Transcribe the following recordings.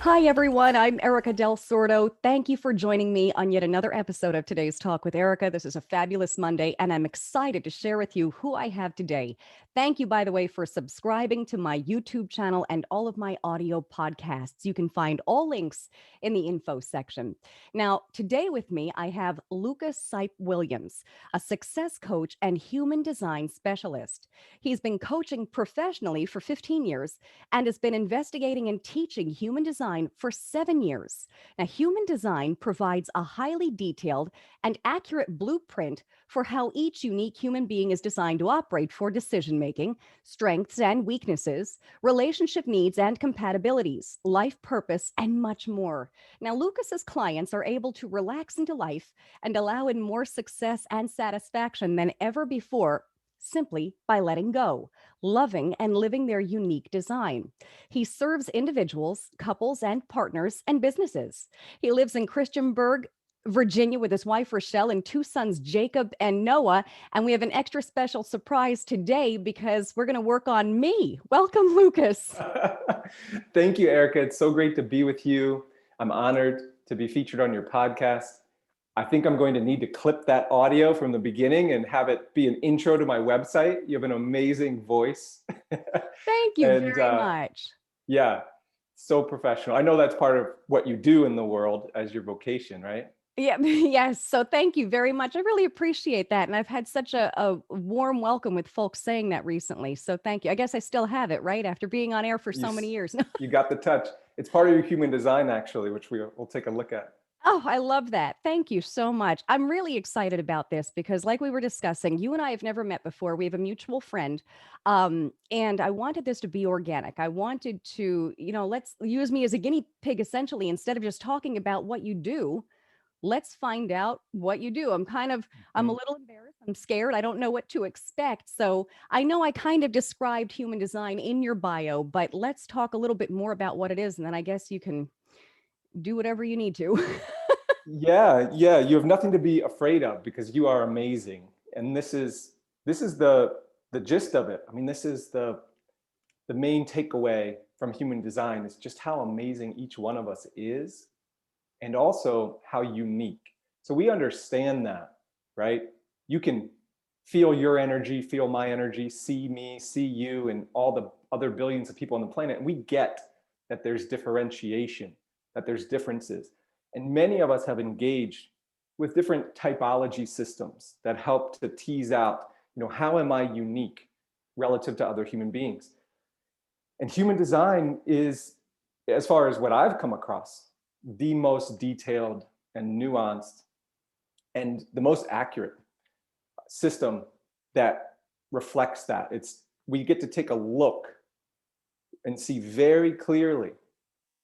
Hi, everyone. I'm Erica Del Sordo. Thank you for joining me on yet another episode of today's Talk with Erica. This is a fabulous Monday, and I'm excited to share with you who I have today. Thank you, by the way, for subscribing to my YouTube channel and all of my audio podcasts. You can find all links in the info section. Now, today with me, I have Lucas Seipp-Williams, a success coach and human design specialist. He's been coaching professionally for 15 years and has been investigating and teaching human design for 7 years. Now, human design provides a highly detailed and accurate blueprint for how each unique human being is designed to operate for decision making, strengths and weaknesses, relationship needs and compatibilities, life purpose, and much more. Now, Lucas's clients are able to relax into life and allow in more success and satisfaction than ever before simply by letting go, loving, and living their unique design. He serves individuals, couples, and partners and businesses. He lives in Christiansburg, Virginia, with his wife, Richele, and two sons, Jacob and Noah. And we have an extra special surprise today because we're going to work on me. Welcome, Lucas. Thank you, Erica. It's so great to be with you. I'm honored to be featured on your podcast. I think I'm going to need to clip that audio from the beginning and have it be an intro to my website. You have an amazing voice. Thank you very much. Yeah, so professional. I know that's part of what you do in the world as your vocation, right? Yeah, yes. So thank you very much. I really appreciate that. And I've had such a warm welcome with folks saying that recently. So thank you. I guess I still have it, right? After being on air for so many years. You got the touch. It's part of your human design, actually, which we'll take a look at. Oh, I love that. Thank you so much. I'm really excited about this because, like we were discussing, you and I have never met before. We have a mutual friend. And I wanted this to be organic. I wanted to, let's use me as a guinea pig, essentially, instead of just talking about what you do. Let's find out what you do. I'm a little embarrassed. I'm scared. I don't know what to expect. So I know I kind of described human design in your bio, but let's talk a little bit more about what it is. And then I guess you can do whatever you need to. Yeah. You have nothing to be afraid of because you are amazing. And this is the gist of it. I mean, this is the main takeaway from human design is just how amazing each one of us is and also how unique. So we understand that, right? You can feel your energy, feel my energy, see me, see you, and all the other billions of people on the planet. And we get that there's differentiation, that there's differences. And many of us have engaged with different typology systems that help to tease out, how am I unique relative to other human beings? And human design is, as far as what I've come across, the most detailed and nuanced and the most accurate system that reflects that. We get to take a look and see very clearly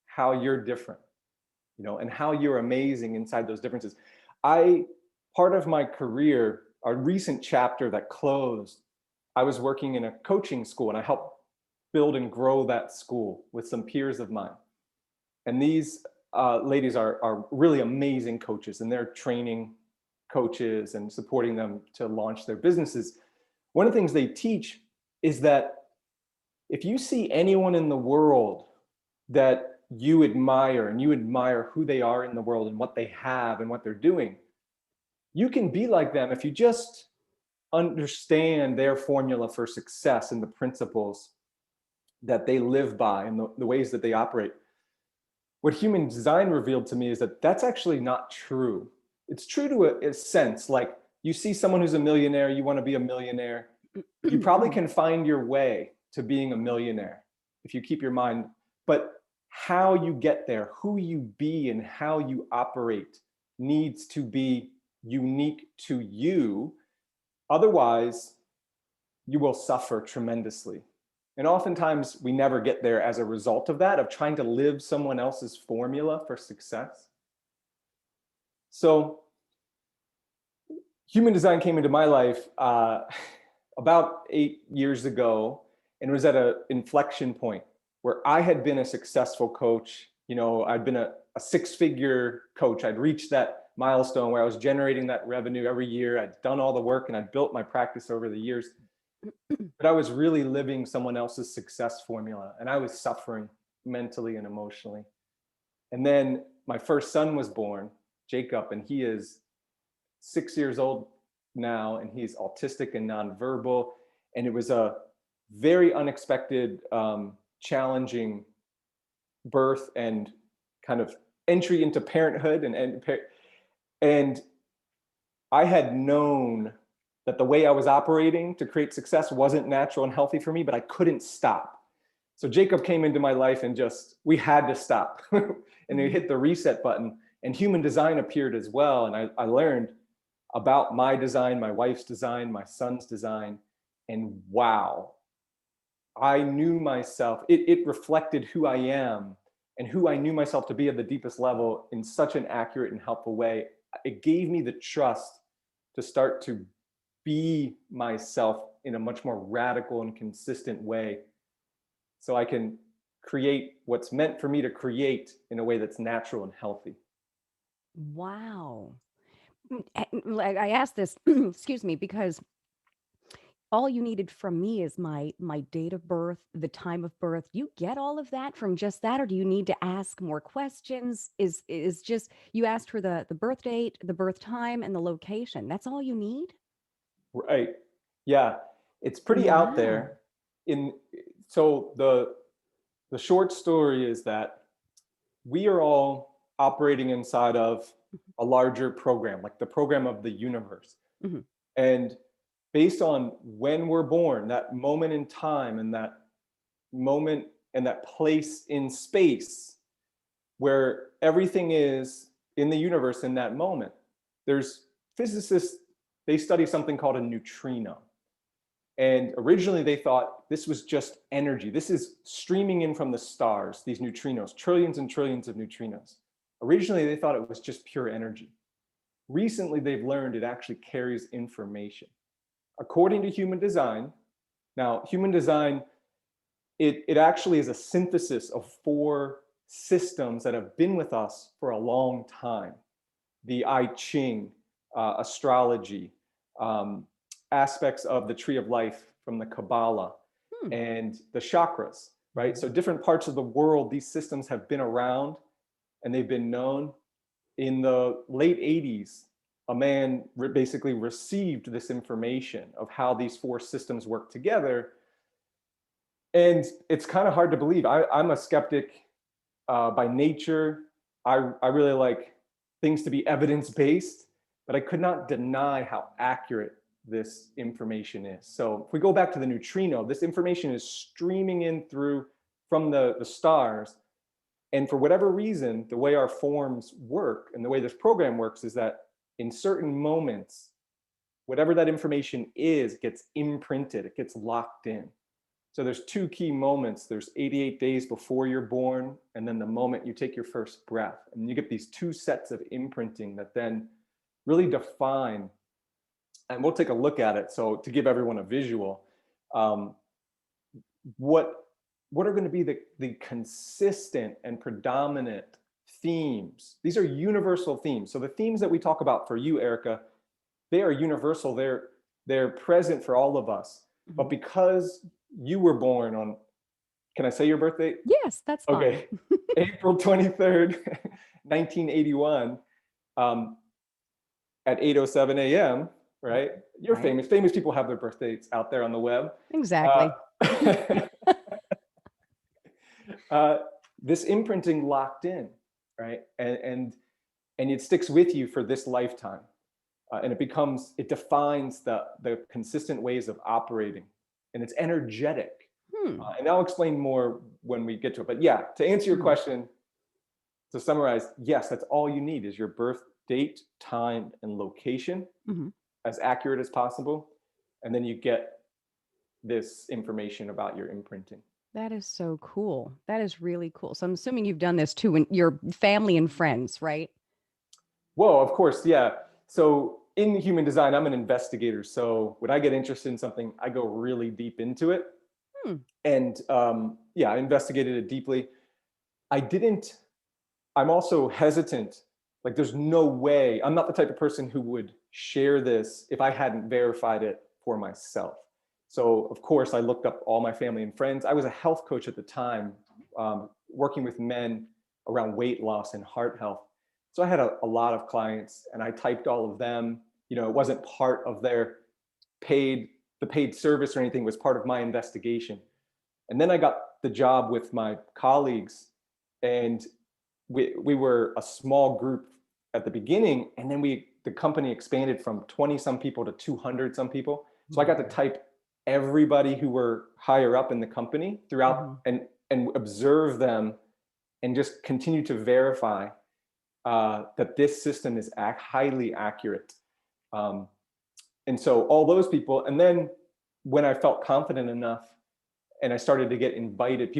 how you're different, and how you're amazing inside those differences. Part of my career, a recent chapter that closed, I was working in a coaching school and I helped build and grow that school with some peers of mine. And these ladies are really amazing coaches, and they're training coaches and supporting them to launch their businesses. One of the things they teach is that if you see anyone in the world that you admire and you admire who they are in the world and what they have and what they're doing, you can be like them if you just understand their formula for success and the principles that they live by and the ways that they operate. What human design revealed to me is that that's actually not true. It's true to a sense, like you see someone who's a millionaire, you want to be a millionaire. You probably can find your way to being a millionaire if you keep your mind, but how you get there, who you be and how you operate needs to be unique to you. Otherwise, you will suffer tremendously. And oftentimes we never get there as a result of that, of trying to live someone else's formula for success. So human design came into my life about 8 years ago, and it was at an inflection point where I had been a successful coach. I'd been a six-figure coach. I'd reached that milestone where I was generating that revenue every year. I'd done all the work and I'd built my practice over the years. But I was really living someone else's success formula, and I was suffering mentally and emotionally. And then my first son was born, Jacob, and he is 6 years old now, and he's autistic and nonverbal. And it was a very unexpected, challenging birth and kind of entry into parenthood. And I had known that the way I was operating to create success wasn't natural and healthy for me, but I couldn't stop. So Jacob came into my life and we had to stop. And we hit the reset button, and human design appeared as well. And I learned about my design, my wife's design, my son's design. And wow, I knew myself. It reflected who I am and who I knew myself to be at the deepest level in such an accurate and helpful way. It gave me the trust to start to be myself in a much more radical and consistent way, so I can create what's meant for me to create in a way that's natural and healthy. Wow. I asked this, excuse me, because all you needed from me is my date of birth, the time of birth. You get all of that from just that, or do you need to ask more questions? Is just you asked for the birth date, the birth time, and the location. That's all you need? Right. Yeah. It's pretty out Wow. there. In so the short story is that we are all operating inside of a larger program, like the program of the universe. Mhm. And based on when we're born, that moment in time and that moment and that place in space where everything is in the universe in that moment, there's physicists, they study something called a neutrino. And originally they thought this was just energy. This is streaming in from the stars, these neutrinos, trillions and trillions of neutrinos. Originally they thought it was just pure energy. Recently they've learned it actually carries information. According to human design, now human design, it actually is a synthesis of 4 systems that have been with us for a long time. The I Ching, astrology, um, aspects of the tree of life from the Kabbalah, Hmm. and the chakras, right? So different parts of the world, these systems have been around and they've been known. In the late 80s, a man basically received this information of how these 4 systems work together. And it's kind of hard to believe. I'm a skeptic by nature. I really like things to be evidence-based, but I could not deny how accurate this information is. So if we go back to the neutrino, this information is streaming in through from the stars. And for whatever reason, the way our forms work and the way this program works is that in certain moments, whatever that information is gets imprinted, it gets locked in. So there's 2 key moments. There's 88 days before you're born, and then the moment you take your first breath. And you get these 2 sets of imprinting that then really define, and we'll take a look at it. So to give everyone a visual, um, what what are going to be the consistent and predominant themes? These are universal themes. So the themes that we talk about for you, Erica, they are universal. They're present for all of us. But Mhm. because you were born on, can I say your birthday? Yes, that's fine. Okay, April 23rd, 1981, um, at 8:07 a.m., right? You're Right. famous. Famous people have their birthdays out there on the web. Uh, Exactly. uh, this imprinting locked in, right? And it sticks with you for this lifetime. And it defines the consistent ways of operating, and it's energetic. Hmm. And I'll explain more when we get to it. But yeah, to answer your Mhm. question, to summarize, yes, that's all you need is your birth date, time, and location, Mhm. as accurate as possible. And then you get this information about your imprinting. That is so cool. That is really cool. So I'm assuming you've done this too in your family and friends, right? Whoa, of course, yeah. So in human design, I'm an investigator. So when I get interested in something, I go really deep into it. Hmm. And yeah, I investigated it deeply. I didn't, I'm also hesitant. Like, there's no way, I'm not the type of person who would share this if I hadn't verified it for myself. So, of course, I looked up all my family and friends. I was a health coach at the time, working with men around weight loss and heart health. So I had a lot of clients, and I typed all of them. You know, it wasn't part of their the paid service or anything. It was part of my investigation. And then I got the job with my colleagues, and we were a small group at the beginning, and then the company expanded from 20 some people to 200 some people. So I got to type everybody who were higher up in the company throughout, and observe them, and just continue to verify that this system is highly accurate. And so all those people, and then when I felt confident enough and I started to get invited,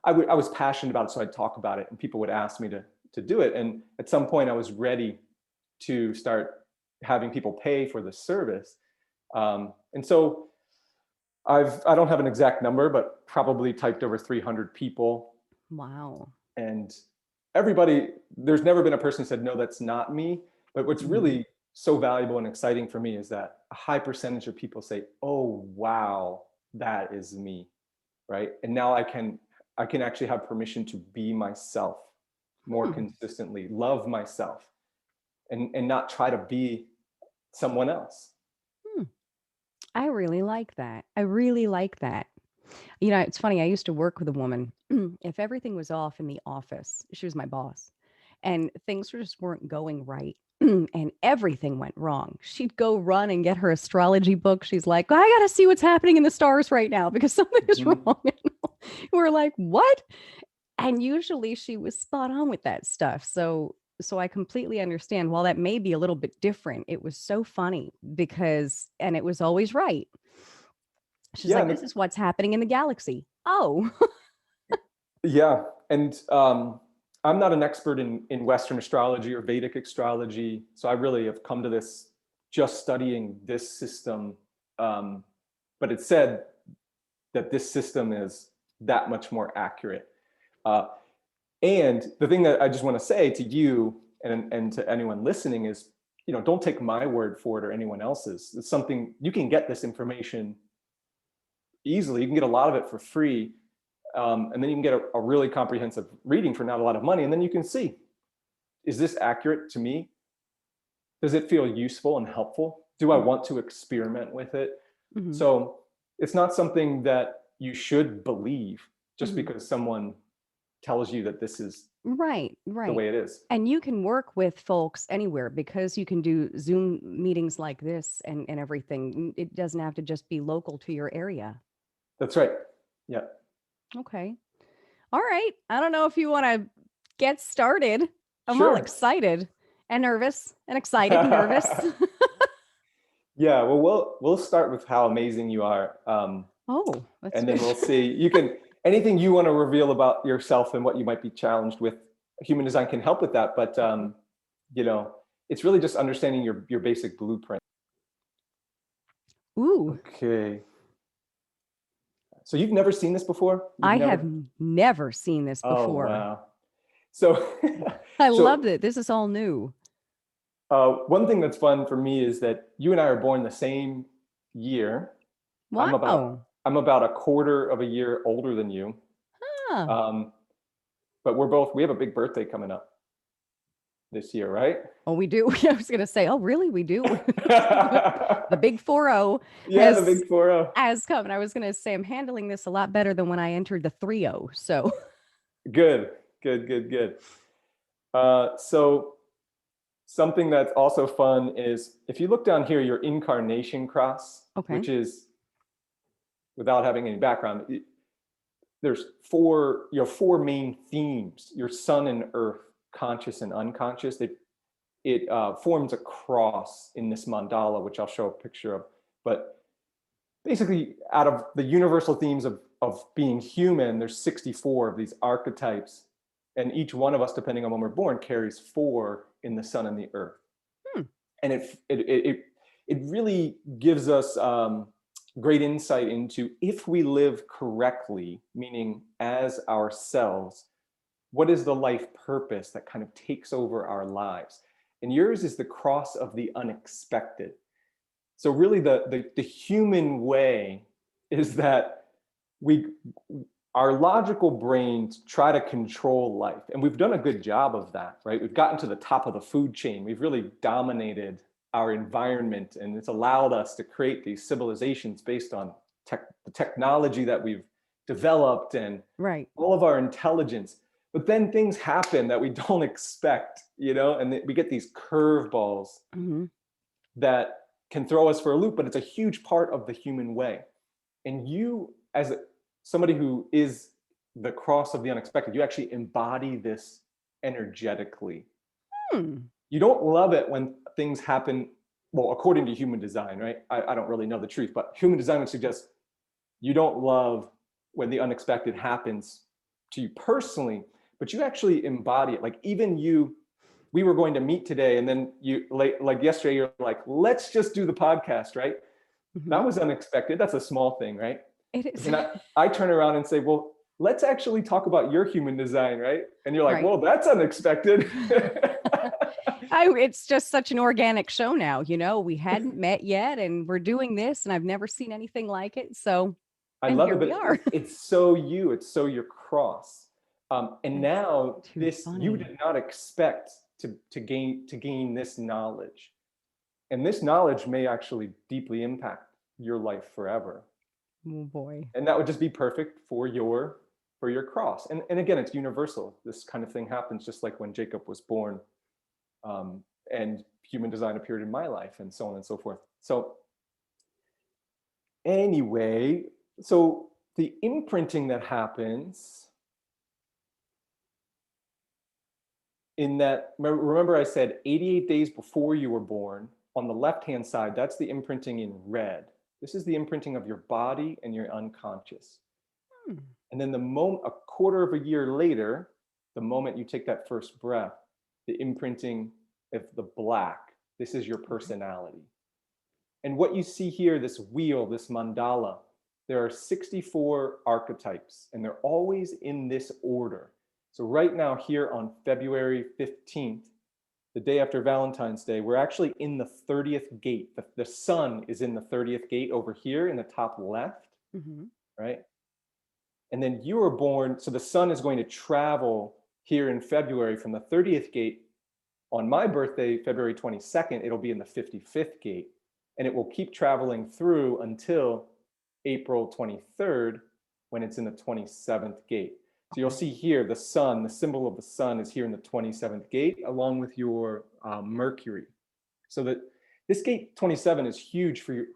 I was passionate about it, so I'd talk about it, and people would ask me to do it. And at some point I was ready to start having people pay for the service. And so I don't have an exact number, but probably typed over 300 people. Wow. And there's never been a person who said, no, that's not me. But what's really so valuable and exciting for me is that a high percentage of people say, oh, wow, that is me, right? And now I can actually have permission to be myself more consistently, love myself, and not try to be someone else. I really like that. I really like that. You know, it's funny. I used to work with a woman. If everything was off in the office, she was my boss, and things just weren't going right, and everything went wrong, she'd go run and get her astrology book. She's like, I got to see what's happening in the stars right now because something is wrong. We're like, what? And usually she was spot on with that stuff. So I completely understand. While that may be a little bit different, it was so funny and it was always right. She's Yeah, like, this is what's happening in the galaxy. Oh. yeah. And I'm not an expert in Western astrology or Vedic astrology. So I really have come to this just studying this system. But it said that this system is that much more accurate. And the thing that I just want to say to you and to anyone listening is, you know, don't take my word for it or anyone else's. It's something, you can get this information easily. You can get a lot of it for free. And then you can get a really comprehensive reading for not a lot of money. And then you can see, is this accurate to me? Does it feel useful and helpful? Do I want to experiment with it? So it's not something that you should believe just because someone tells you that this is Right. the way it is. And you can work with folks anywhere because you can do Zoom meetings like this and everything. It doesn't have to just be local to your area. That's right. Yeah. Okay. All right. I don't know if you want to get started. I'm all Sure. excited and nervous and excited and nervous. Yeah. Well, we'll start with how amazing you are. That's and then we'll see. You can, anything you want to reveal about yourself and what you might be challenged with, human design can help with that. But, you know, it's really just understanding your basic blueprint. Ooh. Okay. So you've never seen this before? I have never seen this before. Oh, wow. So I loved it. This is all new. One thing that's fun for me is that you and I are born the same year. Wow. I'm about a quarter of a year older than you. Huh. But we have a big birthday coming up this year, right? Oh, we do. I was going to say, oh, really? We do. The big 4-0. Yeah, the big 4-0 has come. And I was going to say, I'm handling this a lot better than when I entered the 3-0. So good. So something that's also fun is if you look down here, your incarnation cross, which is, without having any background, there's four main themes: your sun and earth, conscious and unconscious. It forms a cross in this mandala, which I'll show a picture of. But basically, out of the universal themes of being human, there's 64 of these archetypes, and each one of us, depending on when we're born, carries 4 in the sun and the earth. And it really gives us great insight into, if we live correctly, meaning as ourselves, what is the life purpose that kind of takes over our lives? And yours is the cross of the unexpected. So really the human way is that our logical brains try to control life. And we've done a good job of that, right? We've gotten to the top of the food chain. We've really dominated our environment, and it's allowed us to create these civilizations based on the technology that we've developed and Right. all of our intelligence. But then things happen that we don't expect, and we get these curveballs Hmm. that can throw us for a loop, but it's a huge part of the human way. And you, as somebody who is the cross of the unexpected, you actually embody this energetically. Hmm. You don't love it when things happen, well, according to human design, right? I don't really know the truth, but human design would suggest you don't love when the unexpected happens to you personally, but you actually embody it. Like even you, we were going to meet today, and then you like yesterday, you're like, let's just do the podcast, right? Hmm. That was unexpected. That's a small thing, right? It But is. then I turn around and say, well, let's actually talk about your human design, right? And you're like, Right. well, that's unexpected. It's just such an organic show now. We hadn't met yet and we're doing this and I've never seen anything like it. So, I and love here it, we but are. it's so you, it's so your cross. And That's now too this, you funny. did not expect to gain this knowledge. And this knowledge may actually deeply impact your life forever. Oh boy. And that would just be perfect for your cross. And again, it's universal. This kind of thing happens just like when Jacob was born, and human design appeared in my life, and so on and so forth. So anyway, so the imprinting that happens in that, remember I said 88 days before you were born, on the left hand side, that's the imprinting in red. This is the imprinting of your body and your unconscious. Hmm. And then a quarter of a year later, the moment you take that first breath, the imprinting of the black, this is your Okay. personality. And what you see here, this wheel, this mandala, there are 64 archetypes, and they're always in this order. So right now, here on February 15th, the day after Valentine's Day, we're actually in the 30th gate. The sun is in the 30th gate over here in the top left, Hmm. right? And then you were born, so the sun is going to travel here in February from the 30th gate. On my birthday, February 22nd, it'll be in the 55th gate. And it will keep traveling through until April 23rd, when it's in the 27th gate. So you'll Okay. see here the sun, the symbol of the sun is here in the 27th gate, along with your Mercury. So that this gate 27 is huge for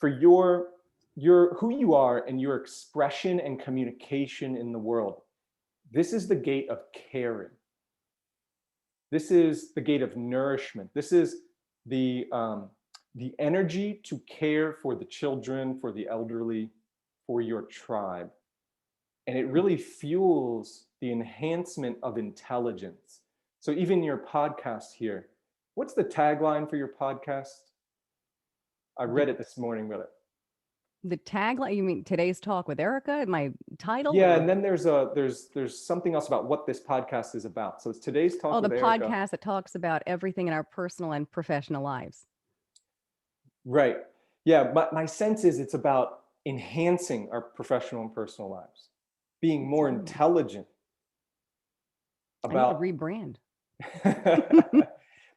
your who you are and your expression and communication in the world. This is the gate of caring. This is the gate of nourishment. This is the energy to care for the children, for the elderly, for your tribe. And it really fuels the enhancement of intelligence. So even your podcast here, what's the tagline for your podcast? I The read it this morning, really. the tagline, you mean today's talk with Erica? My title Yeah, or and then there's something else about what this podcast is about. So it's today's oh, talk the with Erica. podcast that talks about everything in our personal and professional lives. Right. Yeah, but my sense is it's about enhancing our professional and personal lives, being more Absolutely. intelligent I need to about rebrand.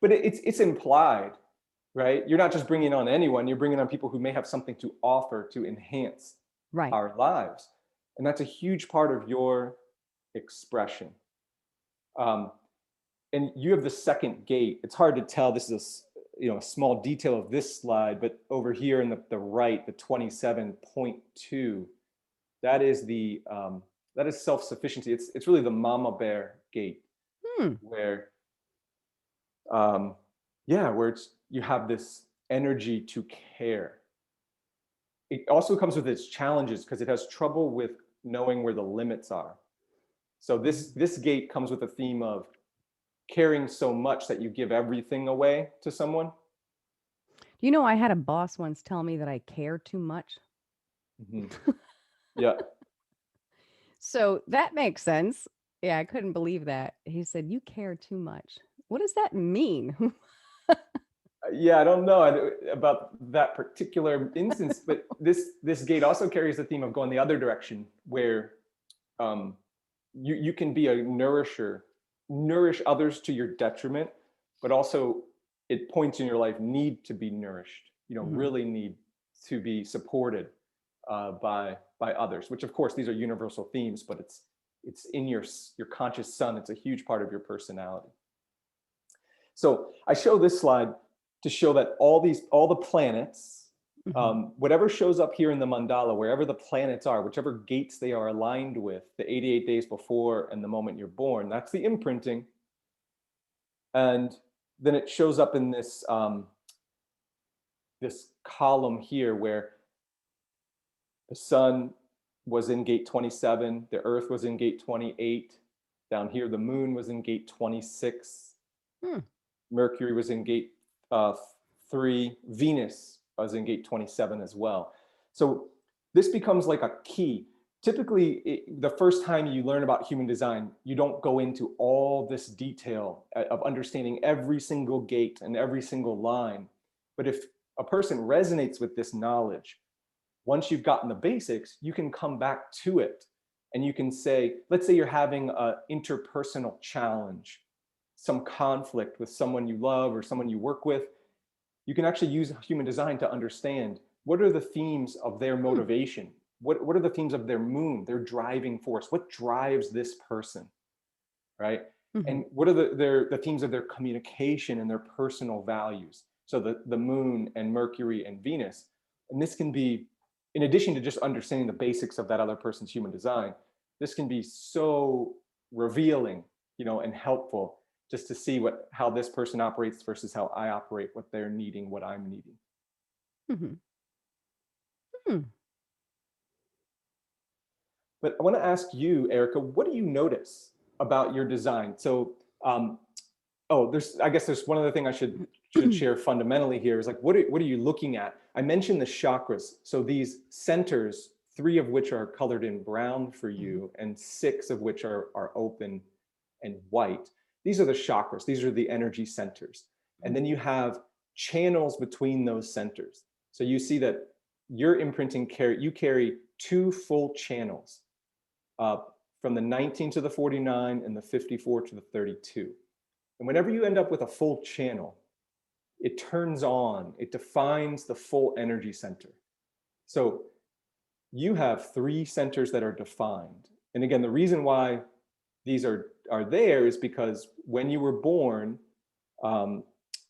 but it's implied, right? You're not just bringing on anyone, you're bringing on people who may have something to offer to enhance Right. our lives. And that's a huge part of your expression. Um, and you have the second gate. It's hard to tell. This is a small detail of this slide, but over here in the right, the 27.2, that is self-sufficiency. It's really the mama bear gate, Hmm. where where you have this energy to care. It also comes with its challenges because it has trouble with knowing where the limits are. So Mhm. this gate comes with a theme of caring so much that you give everything away to someone. I had a boss once tell me that I care too much. Mhm. Yeah. So that makes sense. Yeah, I couldn't believe that. He said, "You care too much." What does that mean? Yeah, I don't know about that particular instance, but this gate also carries the theme of going the other direction, where um, you can be a nourisher, nourish others to your detriment, but also at points in your life need to be nourished. You know, Mhm. really need to be supported by others. Which, of course, these are universal themes, but it's in your conscious sun. It's a huge part of your personality. So I show this slide to show that all the planets, Mhm. whatever shows up here in the mandala, wherever the planets are, whichever gates they are aligned with, the 88 days before and the moment you're born, that's the imprinting. And then it shows up in this column here where the sun was in gate 27, the earth was in gate 28, down here the moon was in gate 26, Hmm. Mercury was in gate 3, Venus was in gate 27 as well. So this becomes like a key. Typically, the first time you learn about human design, you don't go into all this detail of understanding every single gate and every single line. But if a person resonates with this knowledge, once you've gotten the basics, you can come back to it and you can say, let's say you're having an interpersonal challenge, some conflict with someone you love or someone you work with. You can actually use human design to understand what are the themes of their Hmm. motivation. What are the themes of their moon, their driving force? What drives this person, right? Mhm. And what are the themes of their communication and their personal values? So the moon and Mercury and Venus. And this can be, in addition to just understanding the basics of that other person's human design, this can be so revealing, and helpful just to see how this person operates versus how I operate, what they're needing, what I'm needing. Mhm. Hmm. But I want to ask you, Erica, what do you notice about your design? So, I guess there's one other thing I should share fundamentally here is like, what are you looking at? I mentioned the chakras. So these centers, 3 of which are colored in brown for Mhm. you, and 6 of which are open and white. These are the chakras. These are the energy centers. And Mhm. then you have channels between those centers. So you see that your imprinting you carry 2 full channels, uh, from the 19 to the 49 and the 54 to the 32. And whenever you end up with a full channel, it turns on, it defines the full energy center. So you have 3 centers that are defined. And again, the reason why these are there is because when you were born, um,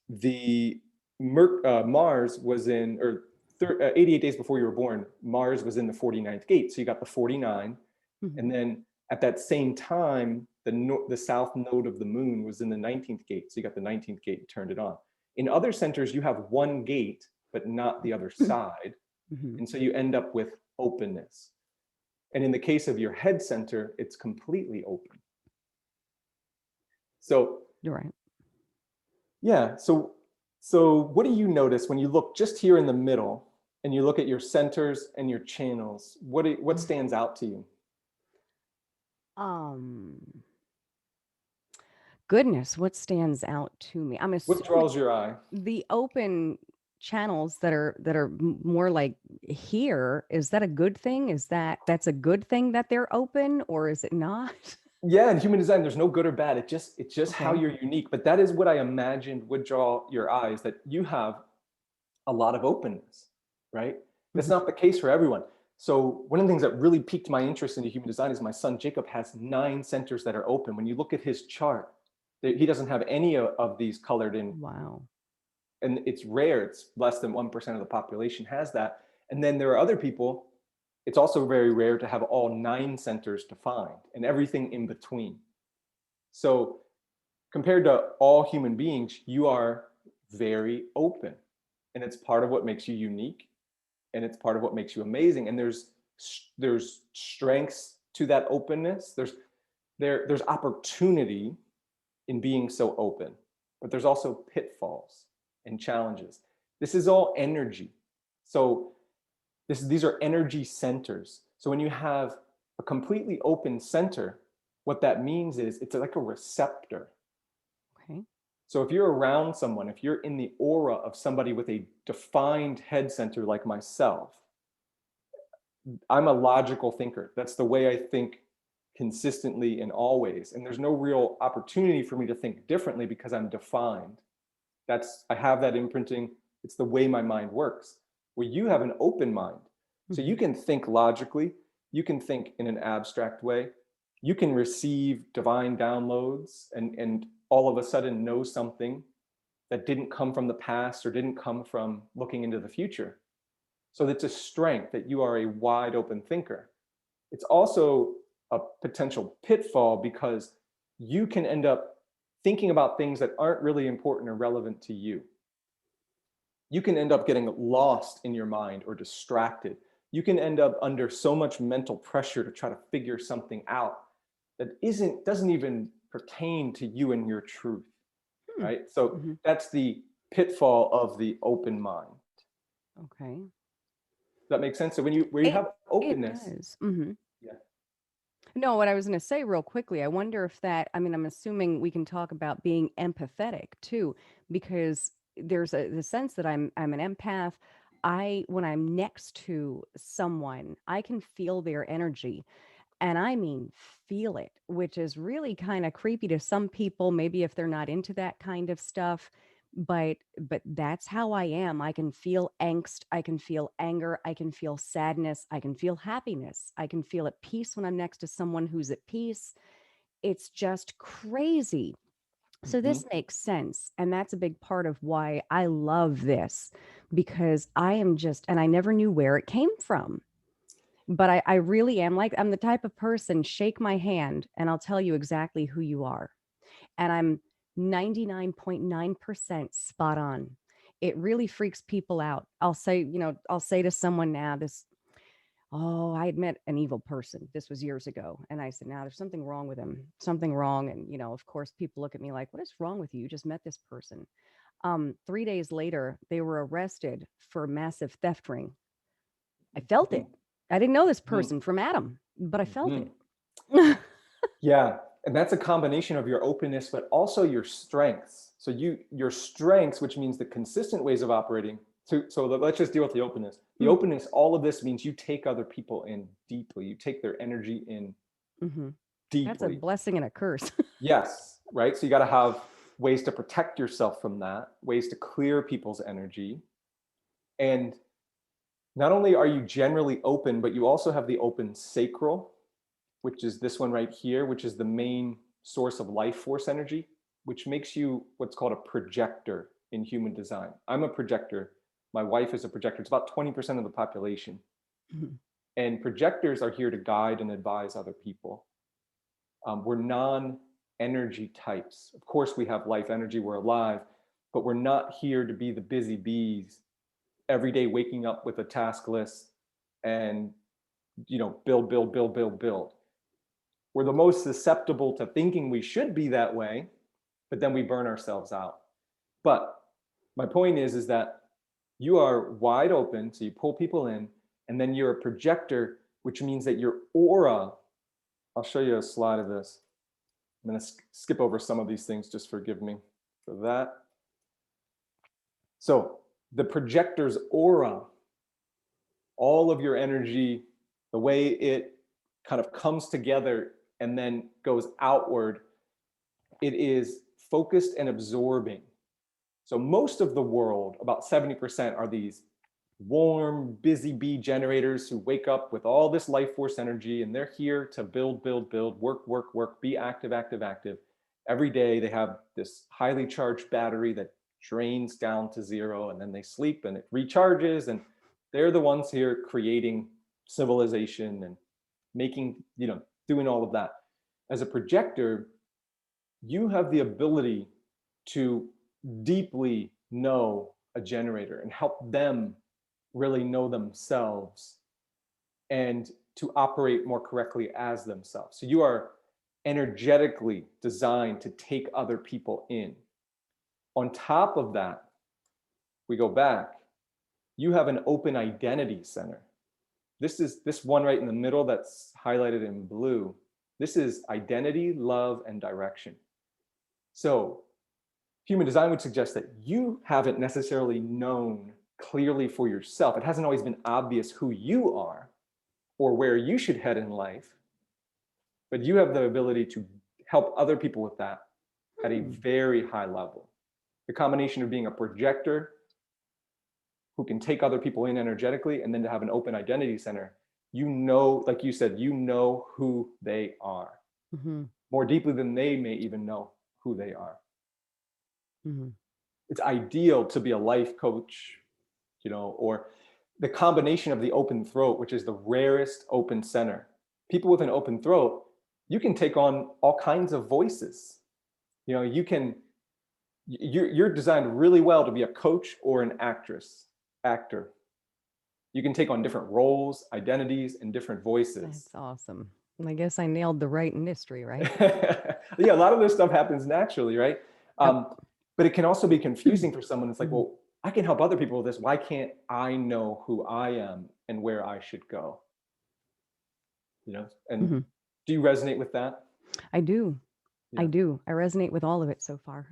the Mars was in, or 88 days before you were born, Mars was in the 49th gate. So you got the 49. Mhm. And then at that same time, the south node of the moon was in the 19th gate. So you got the 19th gate and turned it on. In other centers, you have one gate, but not the other side. Mhm. And so you end up with openness. And in the case of your head center, it's completely open. So You're right. yeah, so what do you notice when you look just here in the middle and you look at your centers and your channels? What Mm. stands out to you? Um, Goodness, what stands out to me? I'm What assuming draws your eye? the open channels that are more like here, is that a good thing? That's a good thing that they're open, or is it not? Yeah, in human design, there's no good or bad. It's just how Okay. you're unique. But that is what I imagined would draw your eyes, that you have a lot of openness, right? That's Mhm. not the case for everyone. So one of the things that really piqued my interest into human design is my son Jacob has 9 centers that are open. When you look at his chart, he doesn't have any of these colored in, Wow. and it's rare. It's less than 1% of the population has that. And then there are other people, it's also very rare to have all 9 centers defined and everything in between. So compared to all human beings, you are very open. And it's part of what makes you unique, and it's part of what makes you amazing. And there's strengths to that openness. There's opportunity in being so open, but there's also pitfalls and challenges. This is all energy. So these are energy centers. So when you have a completely open center, what that means is it's like a receptor. Okay. So if you're around someone, if you're in the aura of somebody with a defined head center like myself, I'm a logical thinker. That's the way I think consistently and always. And there's no real opportunity for me to think differently because I'm defined. I have that imprinting. It's the way my mind works. Where you have an open mind. So you Mhm. can think logically, you can think in an abstract way, you can receive divine downloads and all of a sudden know something that didn't come from the past or didn't come from looking into the future. So it's a strength that you are a wide open thinker. It's also a potential pitfall because you can end up thinking about things that aren't really important or relevant to you. You can end up getting lost in your mind or distracted. You can end up under so much mental pressure to try to figure something out that doesn't even pertain to you and your truth, Hmm. right? So Mhm. that's the pitfall of the open mind. Okay. Does that make sense? So where you It have it openness, does. Mhm. yeah. No, what I was going to say real quickly, I wonder if that, I mean, I'm assuming we can talk about being empathetic too, because there's the sense that I'm an empath. When I'm next to someone, I can feel their energy. And I mean, feel it, which is really kind of creepy to some people, maybe if they're not into that kind of stuff. But that's how I am. I can feel angst, I can feel anger, I can feel sadness, I can feel happiness. I can feel at peace when I'm next to someone who's at peace. It's just crazy. So Hmm. this makes sense. And that's a big part of why I love this, because I am just, and I never knew where it came from. But I really am like, I'm the type of person, shake my hand and I'll tell you exactly who you are. And I'm 99.9% spot on. It really freaks people out. I'll say to someone now, oh, I had met an evil person. This was years ago. And I said, now there's something wrong with him, something wrong. And, of course, people look at me like, what is wrong with you? You just met this person. 3 days later, they were arrested for a massive theft ring. I felt Hmm. it. I didn't know this Hmm. person from Adam, but I felt Hmm. it. Yeah, and that's a combination of your openness, but also your strengths. So your strengths, which means the consistent ways of operating. Let's just deal with the openness. The Mm, openness, all of this means you take other people in deeply. You take their energy in mhm. That's a deeply. blessing and a curse. Yes, right. So you got to have ways to protect yourself from that, ways to clear people's energy, and not only are you generally open, but you also have the open sacral, which is this one right here, which is the main source of life force energy, which makes you what's called a projector in human design. I'm a projector. My wife is a projector. It's about 20% of the population. Mhm. And projectors are here to guide and advise other people. We're non energy types. Of course, we have life energy, we're alive, but we're not here to be the busy bees every day waking up with a task list and build, build, build, build, build. We're the most susceptible to thinking we should be that way, but then we burn ourselves out. But my point is that you are wide open, so you pull people in, and then you're a projector, which means that your aura, I'll show you a slide of this. I'm going to skip over some of these things, just forgive me for that. So the projector's aura, all of your energy, the way it kind of comes together and then goes outward, it is focused and absorbing. So most of the world, about 70%, are these warm, busy bee generators who wake up with all this life force energy and they're here to build, build, build, work, work, work, be active, active, active. Every day they have this highly charged battery that drains down to zero and then they sleep and it recharges, and they're the ones here creating civilization and making, doing all of that. As a projector, you have the ability to deeply know a generator and help them really know themselves and to operate more correctly as themselves. So you are energetically designed to take other people in. On top of that, we go back, you have an open identity center. This is this one right in the middle that's highlighted in blue. This is identity, love, and direction. So human design would suggest that you haven't necessarily known clearly for yourself. It hasn't always been obvious who you are or where you should head in life, but you have the ability to help other people with that at a Hmm. very high level. The combination of being a projector who can take other people in energetically and then to have an open identity center, you know, like you said, you know who they are Hmm. more deeply than they may even know who they are. Hmm. It's ideal to be a life coach, you know, or the combination of the open throat, which is the rarest open center. People with an open throat, you can take on all kinds of voices. You know, you're designed really well to be a coach or an actor. You can take on different roles, identities, and different voices. That's awesome. I guess I nailed the right industry, right? Yeah, a lot of this stuff happens naturally, right? Yep. Um, but it can also be confusing for someone. It's like, Hmm. well, I can help other people with this. Why can't I know who I am and where I should go? You know, and Hmm. do you resonate with that? I do. I Yeah, do. I resonate with all of it so far.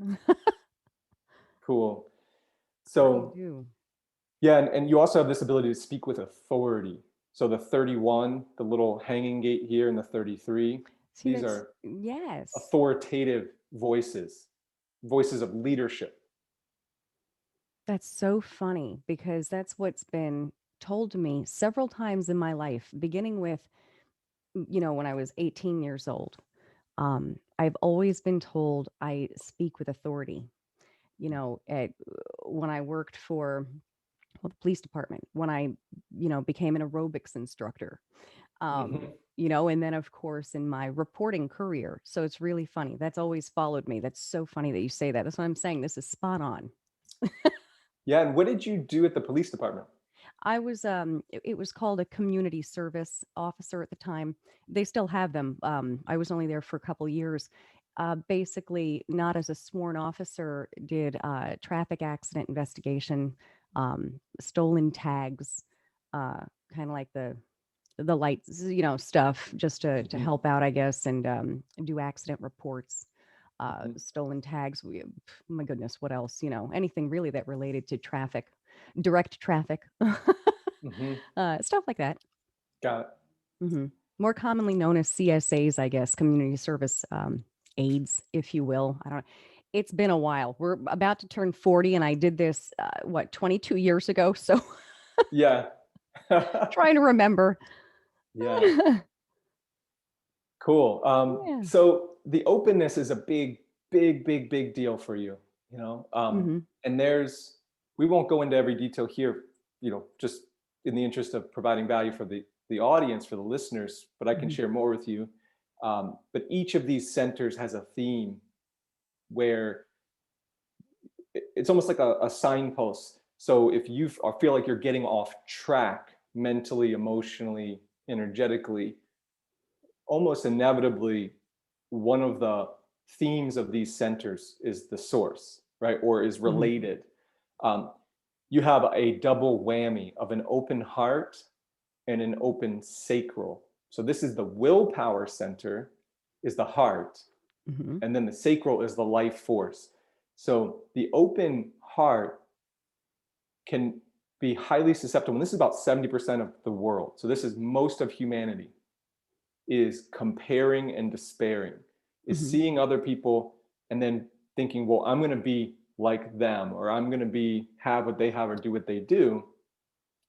cool. I So do. yeah, and you also have this ability to speak with authority. So the 31, the little hanging gate here, and the 33, See, these that's are yes. authoritative voices, voices of leadership. That's so funny because that's what's been told to me several times in my life, beginning with, when I was 18 years old. I've always been told I speak with authority. When I worked for the police department, when I, became an aerobics instructor, Mhm. and then of course in my reporting career. So it's really funny. That's always followed me. That's so funny that you say that. That's what I'm saying. This is spot on. Yeah, and what did you do at the police department? It was called a community service officer at the time. They still have them. I was only there for a couple years. Basically, not as a sworn officer, did traffic accident investigation, stolen tags, uh, kind of like the lights, stuff, just to Mhm, help out, I guess, and do accident reports. mhm, Stolen tags. My goodness, what else? Anything really that related to traffic, direct traffic. mhm. Stuff like that. Got it. Hmm. More commonly known as CSAs, I guess, community service aides, if you will. I don't. It's been a while. We're about to turn 40, and I did this 22 years ago. So Yeah. trying to remember. Yeah, cool. Yeah. So the openness is a big, big, big, big deal for you, you know? Hmm. And we won't go into every detail here, you know, just in the interest of providing value for the audience, for the listeners, but I can Hmm. share more with you. But each of these centers has a theme where it's almost like a signpost. So if you feel like you're getting off track mentally, emotionally, energetically, almost inevitably, one of the themes of these centers is the source, right? Or is Hmm. related. Um, you have a double whammy of an open heart and an open sacral. So this is the willpower center, is the heart, Hmm. and then the sacral is the life force. So the open heart can be highly susceptible. And this is about 70% of the world. So this is most of humanity is comparing and despairing, is Hmm. seeing other people and then thinking, well, I'm going to be like them, or I'm going to have what they have or do what they do,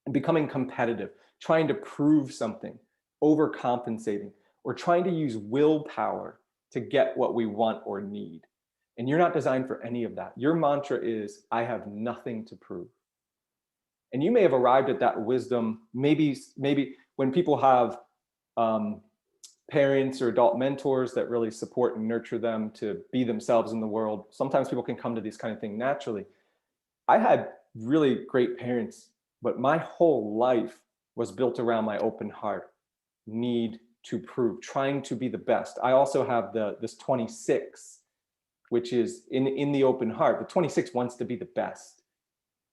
and becoming competitive, trying to prove something, overcompensating, or trying to use willpower to get what we want or need. And you're not designed for any of that. Your mantra is, I have nothing to prove. And you may have arrived at that wisdom, maybe when people have um, parents or adult mentors that really support and nurture them to be themselves in the world. Sometimes people can come to these kind of things naturally. I had really great parents, but my whole life was built around my open heart, need to prove, trying to be the best. I also have this 26, which is in the open heart. The 26 wants to be the best.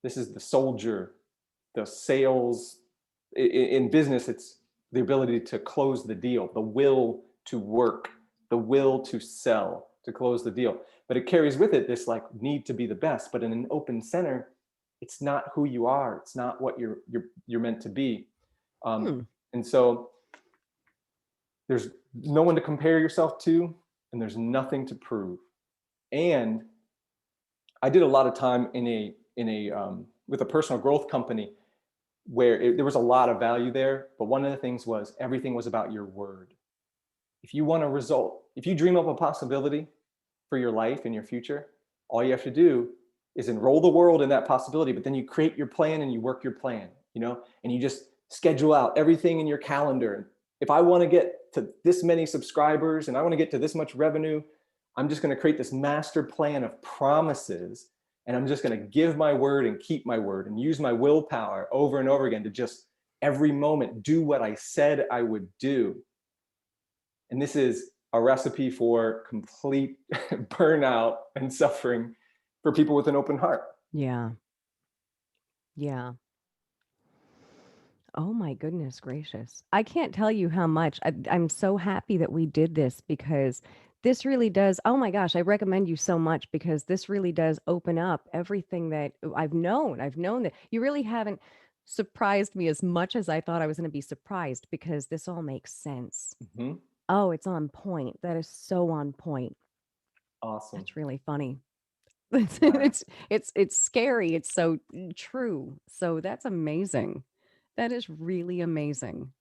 This is the soldier, the sales. In business, it's the ability to close the deal, the will to work, the will to sell, to close the deal. But it carries with it this like need to be the best. But in an open center, it's not who you are. It's not what you're meant to be. Hmm. And so there's no one to compare yourself to, and there's nothing to prove. And I did a lot of time in a with a personal growth company where there was a lot of value there. But one of the things was everything was about your word. If you want a result, if you dream up a possibility for your life and your future, all you have to do is enroll the world in that possibility, but then you create your plan and you work your plan, and you just schedule out everything in your calendar. If I want to get to this many subscribers and I want to get to this much revenue, I'm just going to create this master plan of promises, and I'm just going to give my word and keep my word and use my willpower over and over again to just every moment do what I said I would do. And this is a recipe for complete burnout and suffering for people with an open heart. Yeah. Yeah. Oh my goodness gracious. I can't tell you how much I'm so happy that we did this because this really does. Oh my gosh, I recommend you so much because this really does open up everything that I've known. I've known that you really haven't surprised me as much as I thought I was going to be surprised because this all makes sense. Mhm. Oh, it's on point. That is so on point. Awesome. That's really funny. It's Yeah. it's scary. It's so true. So that's amazing. That is really amazing.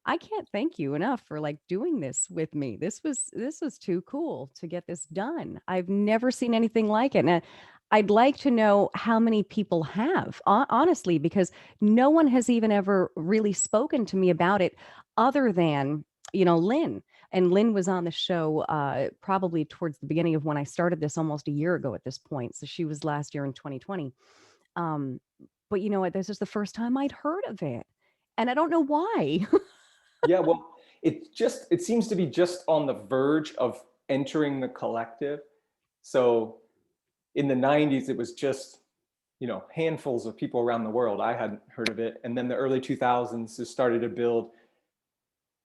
I can't thank you enough for like doing this with me. This was too cool to get this done. I've never seen anything like it. And I'd like to know how many people have, honestly, because no one has even ever really spoken to me about it other than, Lynn. And Lynn was on the show probably towards the beginning of when I started this almost a year ago at this point. So she was last year in 2020. Um, but you know what? This is the first time I'd heard of it. And I don't know why. Yeah, well, it seems to be just on the verge of entering the collective. So in the 90s, it was just, handfuls of people around the world. I hadn't heard of it. And then the early 2000s, it started to build.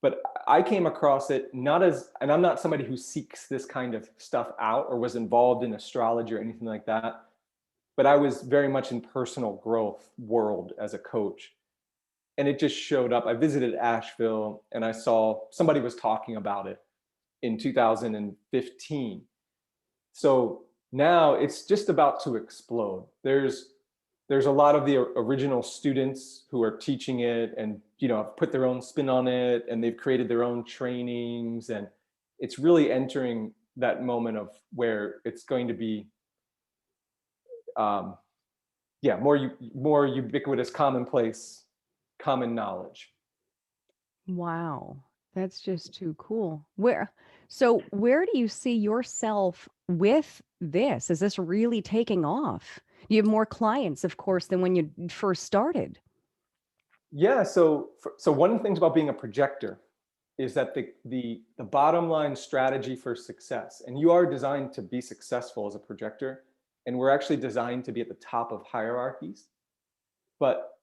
But I came across it and I'm not somebody who seeks this kind of stuff out or was involved in astrology or anything like that. But I was very much in personal growth world as a coach. And it just showed up. I visited Asheville and I saw somebody was talking about it in 2015. So now it's just about to explode. There's a lot of the original students who are teaching it and have put their own spin on it, and they've created their own trainings, and it's really entering that moment of where it's going to be more ubiquitous, commonplace, common knowledge. Wow. That's just too cool. Where do you see yourself with this? Is this really taking off? You have more clients, of course, than when you first started. Yeah, so one of the things about being a projector is that the bottom line strategy for success, and you are designed to be successful as a projector, and we're actually designed to be at the top of hierarchies, but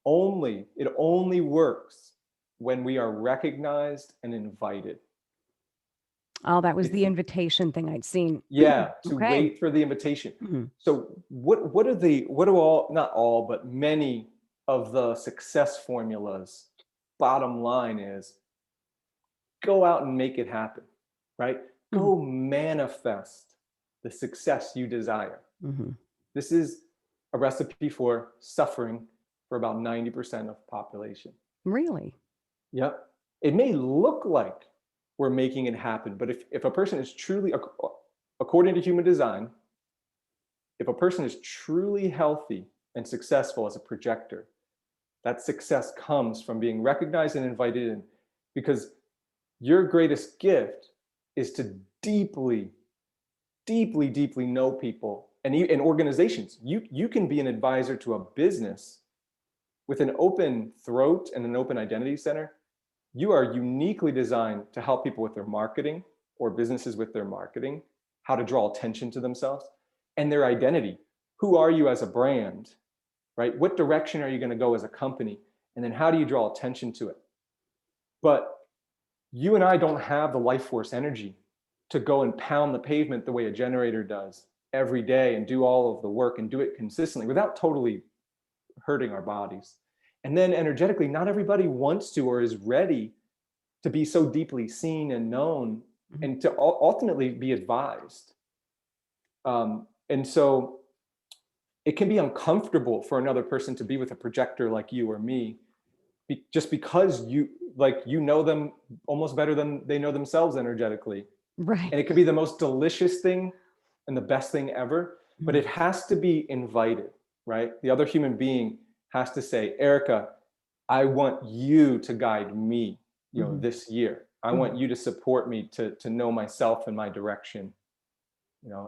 it only works when we are recognized and invited. Oh, that was It's the invitation thing I'd seen. Yeah, to Okay. wait for the invitation. Mhm. So what do all, not all, but many of the success formulas, bottom line is go out and make it happen, right? Mhm. Go manifest the success you desire. Mhm. This is a recipe for suffering for about 90% of population. Really? Yep. It may look like we're making it happen, but if a person is truly, according to human design, if a person is truly healthy and successful as a projector, that success comes from being recognized and invited in, because your greatest gift is to deeply, deeply, deeply know people and organizations. You can be an advisor to a business with an open throat and an open identity center. You are uniquely designed to help people with their marketing, or businesses with their marketing, how to draw attention to themselves and their identity. Who are you as a brand, right? What direction are you going to go as a company? And then how do you draw attention to it? But you and I don't have the life force energy to go and pound the pavement the way a generator does every day and do all of the work and do it consistently without totally hurting our bodies. And then energetically, not everybody wants to or is ready to be so deeply seen and known and to ultimately be advised. And so it can be uncomfortable for another person to be with a projector like you or me, just because you know them almost better than they know themselves energetically. Right. And it could be the most delicious thing and the best thing ever, but it has to be invited, right? The other human being has to say, Erica, I want you to guide me, this year. I want you to support me to know myself and my direction,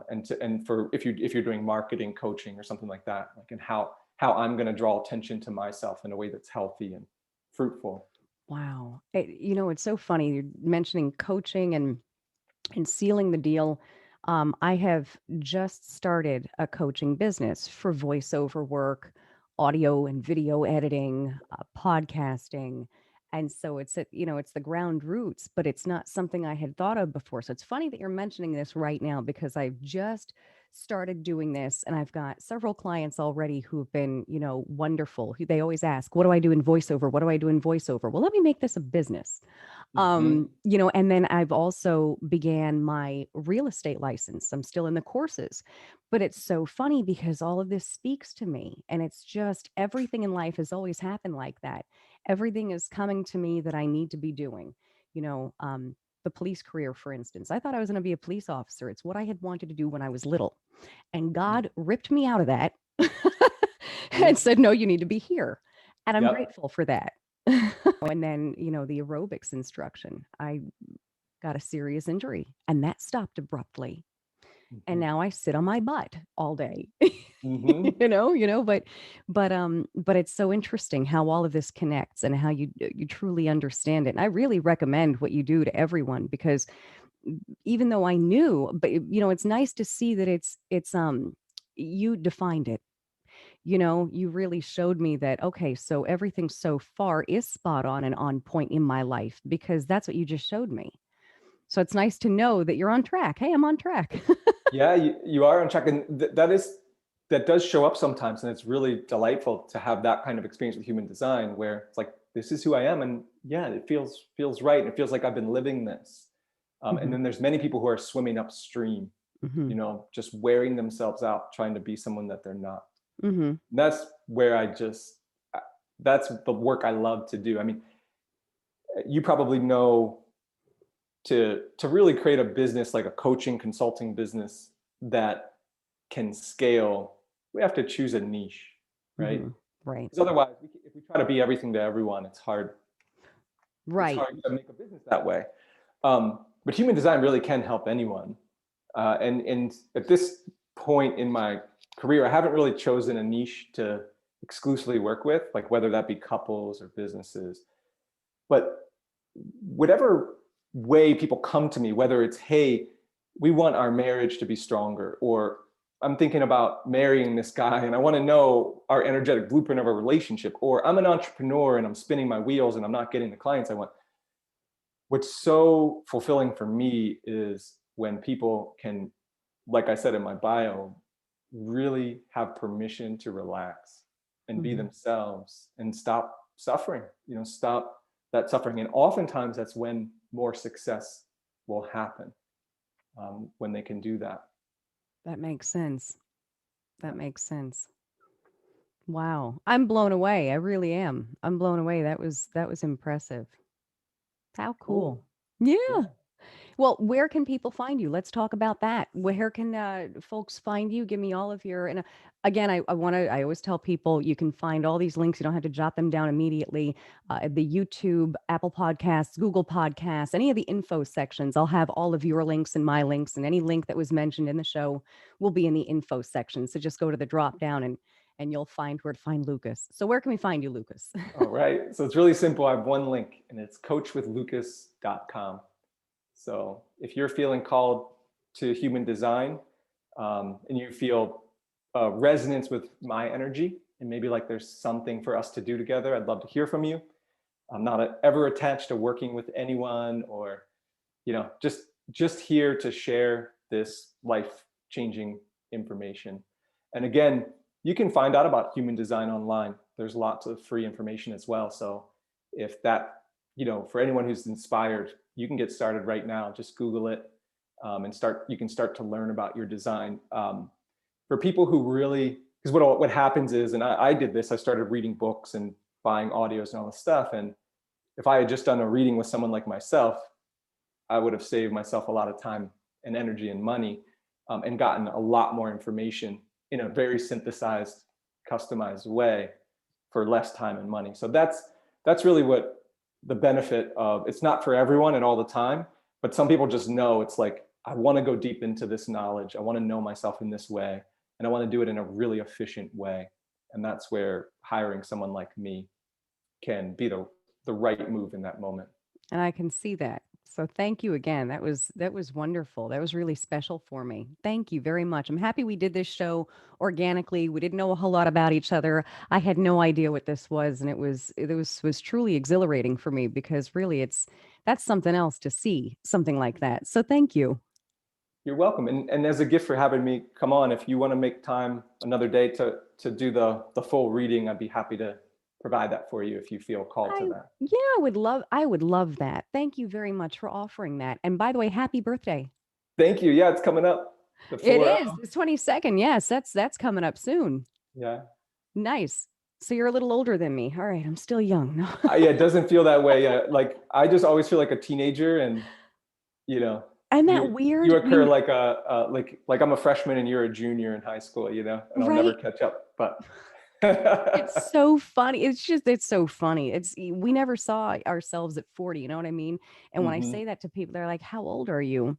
and for if you're doing marketing, coaching, or something like that, like, and how I'm going to draw attention to myself in a way that's healthy and fruitful. Wow. It's so funny. You're mentioning coaching and sealing the deal. I have just started a coaching business for voiceover work, audio and video editing, podcasting. And so it's the ground roots, but it's not something I had thought of before. So it's funny that you're mentioning this right now because I've just started doing this and I've got several clients already who've been, wonderful. They always ask, what do I do in voiceover? What do I do in voiceover? Well, let me make this a business. Mm-hmm. And then I've also began my real estate license. I'm still in the courses, but it's so funny because all of this speaks to me, and it's just everything in life has always happened like that. Everything is coming to me that I need to be doing. You know, the police career, for instance. I thought I was going to be a police officer. It's what I had wanted to do when I was little, and God ripped me out of that Mm-hmm. and said, "No, you need to be here," and I'm Yep. grateful for that. And then, the aerobics instruction, I got a serious injury and that stopped abruptly. And Mm-hmm. now I sit on my butt all day. Mm-hmm. But it's so interesting how all of this connects and how you truly understand it. And I really recommend what you do to everyone because even though I knew, but it's nice to see that it's you defined it. You really showed me that, okay, so everything so far is spot on and on point in my life because that's what you just showed me. So it's nice to know that you're on track. Hey, I'm on track. Yeah, you are on track, and that does show up sometimes, and it's really delightful to have that kind of experience with human design, where it's like, this is who I am, and yeah, it feels right, and it feels like I've been living this. And Mhm, then there's many people who are swimming upstream, mhm, just wearing themselves out, trying to be someone that they're not. mhm, And that's where that's the work I love to do. I mean, you probably know, to really create a business like a coaching consulting business that can scale, we have to choose a niche, right? mhm. Right. Because otherwise, if we try to be everything to everyone, it's hard. It's Right. hard to make a business that way. But human design really can help anyone. And at this point in my career, I haven't really chosen a niche to exclusively work with, like whether that be couples or businesses. But whatever way people come to me, whether it's, hey, we want our marriage to be stronger, or I'm thinking about marrying this guy and I want to know our energetic blueprint of a relationship, or I'm an entrepreneur and I'm spinning my wheels and I'm not getting the clients I want. What's so fulfilling for me is when people can, like I said in my bio, really have permission to relax and be Mhm, themselves and stop suffering, stop that suffering. And oftentimes that's when more success will happen, when they can do that. that makes sense. That Yeah. makes sense. Wow. I'm blown away. I really am. I'm blown away. That was impressive. How Cool. cool. Yeah. Yeah. Well, where can people find you? Let's talk about that. Where can folks find you? Give me all of your, and again, I always tell people you can find all these links. You don't have to jot them down immediately. The YouTube, Apple Podcasts, Google Podcasts, any of the info sections. I'll have all of your links and my links, and any link that was mentioned in the show will be in the info section. So just go to the drop down and you'll find where to find Lucas. So where can we find you, Lucas? All right. So it's really simple. I have one link and it's coachwithlucas.com. So if you're feeling called to human design, and you feel resonance with my energy, and maybe like there's something for us to do together, I'd love to hear from you. I'm not ever attached to working with anyone, or just just here to share this life-changing information. And again, you can find out about human design online. There's lots of free information as well. So if that, for anyone who's inspired, you can get started right now. Just Google it and you can start to learn about your design. For people who really, because what happens is, and I did this, I started reading books and buying audios and all this stuff. And if I had just done a reading with someone like myself, I would have saved myself a lot of time and energy and money and gotten a lot more information in a very synthesized, customized way for less time and money. So that's really what the benefit of, it's not for everyone and all the time, but some people just know it's like, I want to go deep into this knowledge. I want to know myself in this way, and I want to do it in a really efficient way. And that's where hiring someone like me can be the right move in that moment. And I can see that. So thank you again. That was wonderful. That was really special for me. Thank you very much. I'm happy we did this show organically. We didn't know a whole lot about each other. I had no idea what this was, and it was truly exhilarating for me, because really that's something else to see something like that. So thank you. You're welcome. And as a gift for having me come on, if you want to make time another day to do the full reading, I'd be happy to provide that for you if you feel called to that. Yeah, I would love that. Thank you very much for offering that. And by the way, happy birthday. Thank you. Yeah, it's coming up. It is. It's 22nd. Yes, that's coming up soon. Yeah. Nice. So you're a little older than me. All right, I'm still young. No. Yeah, it doesn't feel that way. Yeah, like I just always feel like a teenager, and Isn't that weird? You occur like like I'm a freshman and you're a junior in high school, and I'll never catch up. But it's so funny. It's so funny. We never saw ourselves at 40, you know what I mean? And when I say that to people, they're like, "How old are you?"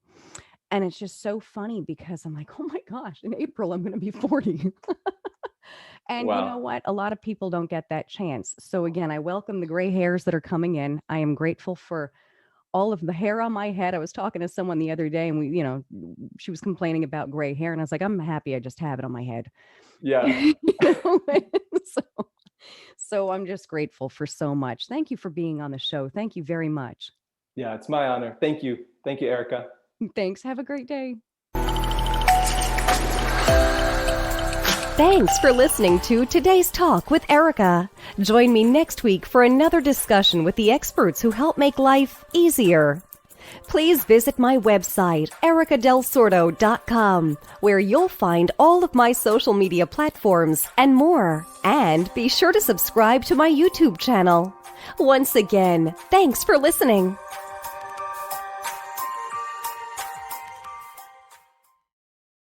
And it's just so funny, because I'm like, "Oh my gosh, in April I'm going to be 40." And wow. You know what? A lot of people don't get that chance. So again, I welcome the gray hairs that are coming in. I am grateful for all of the hair on my head. I was talking to someone the other day, and she was complaining about gray hair, and I was like, I'm happy I just have it on my head. Yeah. So I'm just grateful for so much. Thank you for being on the show. Thank you very much. Yeah, it's my honor. Thank you. Thank you, Erica. Thanks. Have a great day. Thanks for listening to Today's Talk with Erica. Join me next week for another discussion with the experts who help make life easier. Please visit my website, ericadelsordo.com, where you'll find all of my social media platforms and more. And be sure to subscribe to my YouTube channel. Once again, thanks for listening.